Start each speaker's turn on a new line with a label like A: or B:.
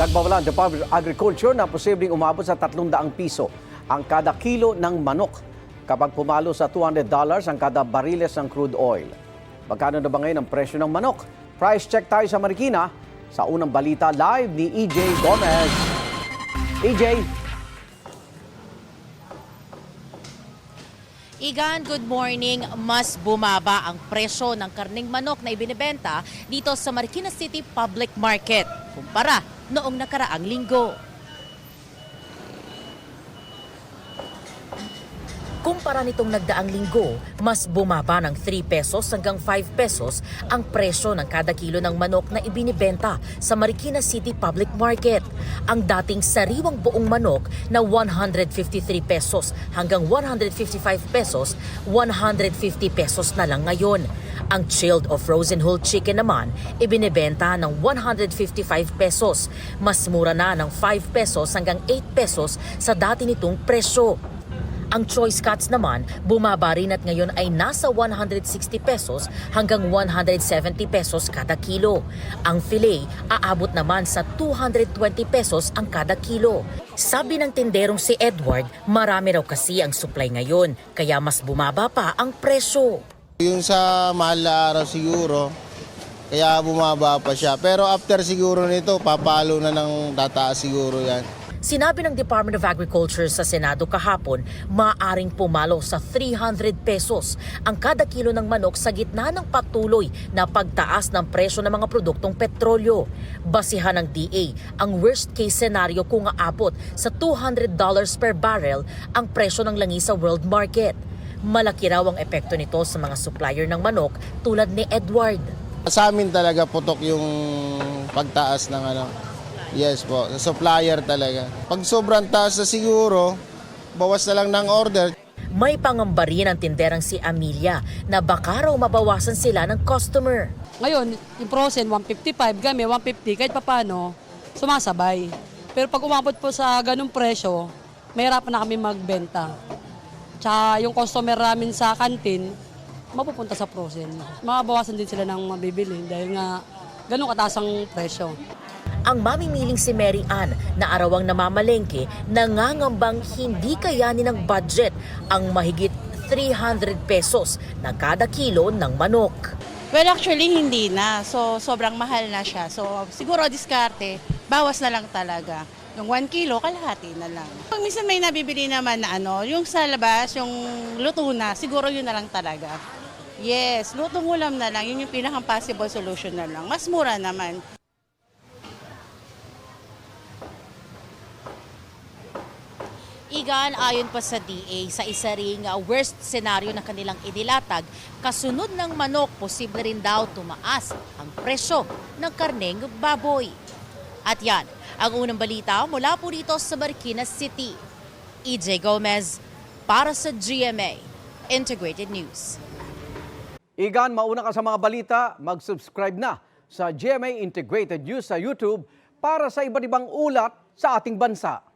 A: Nagbawalan ang Department of Agriculture na posibleng umabot sa 300 piso ang kada kilo ng manok kapag pumalo sa $200 ang kada bariles ng crude oil. Magkano na ba ngayon ang presyo ng manok? Price check tayo sa Marikina. Sa unang balita live ni EJ Gomez. EJ.
B: Igan, good morning. Mas bumaba ang presyo ng karneng manok na ibinebenta dito sa Marikina City Public Market kumpara noong nakaraang linggo. Kumpara nitong nagdaang linggo, mas bumaba ng 3 pesos hanggang 5 pesos ang presyo ng kada kilo ng manok na ibinibenta sa Marikina City Public Market. Ang dating sariwang buong manok na 153 pesos hanggang 155 pesos, 150 pesos na lang ngayon. Ang chilled o frozen whole chicken naman, ibinibenta ng 155 pesos. Mas mura na ng 5 pesos hanggang 8 pesos sa dati nitong presyo. Ang choice cuts naman, bumaba rin at ngayon ay nasa 160 pesos hanggang 170 pesos kada kilo. Ang filet, aabot naman sa 220 pesos ang kada kilo. Sabi ng tinderong si Edward, marami raw kasi ang supply ngayon, kaya mas bumaba pa ang presyo.
C: Yung sa mahal na araw siguro, kaya bumaba pa siya. Pero after siguro nito, papalo na ng tataas siguro yan.
B: Sinabi ng Department of Agriculture sa Senado kahapon, maaaring pumalo sa 300 pesos ang kada kilo ng manok sa gitna ng patuloy na pagtaas ng presyo ng mga produktong petrolyo. Basihan ng DA, ang worst case scenario kung aabot sa $200 per barrel ang presyo ng langis sa world market. Malaki raw ang epekto nito sa mga supplier ng manok tulad ni Edward.
C: Sa amin talaga putok yung pagtaas ng ano. Yes po, sa supplier talaga. Pag sobrang taas na siguro, bawas na lang ng order.
B: May pangamba rin ang tinderang si Amelia na baka raw mabawasan sila ng customer.
D: Ngayon, yung frozen 155, kami 150, kahit papano, sumasabay. Pero pag umabot po sa ganung presyo, mahirapan na kami magbenta. Tsaka yung customer namin sa kantin, mapupunta sa frozen. Mabawasan din sila ng mabibili dahil nga ganun kataas ang presyo.
B: Ang mamimiling si Mary Ann na arawang namamalengke nangangambang hindi kayanin ng budget ang mahigit 300 pesos na kada kilo ng manok.
E: Well, actually hindi na. So, sobrang mahal na siya. So, siguro diskarte, bawas na lang talaga. Yung 1 kilo, kalahati na lang. Pag minsan may nabibili naman na yung sa labas, yung luto na, siguro yun na lang talaga. Yes, lutong ulam na lang. Yun yung pinakang possible solution na lang. Mas mura naman.
B: Igan, ayon pa sa DA, sa isa ring worst scenario na kanilang inilatag, kasunod ng manok, posible rin daw tumaas ang presyo ng karneng baboy. At yan, ang unang balita mula po dito sa Marikina City. EJ Gomez para sa GMA Integrated News.
A: Igan, mauna ka sa mga balita, mag-subscribe na sa GMA Integrated News sa YouTube para sa iba't ibang ulat sa ating bansa.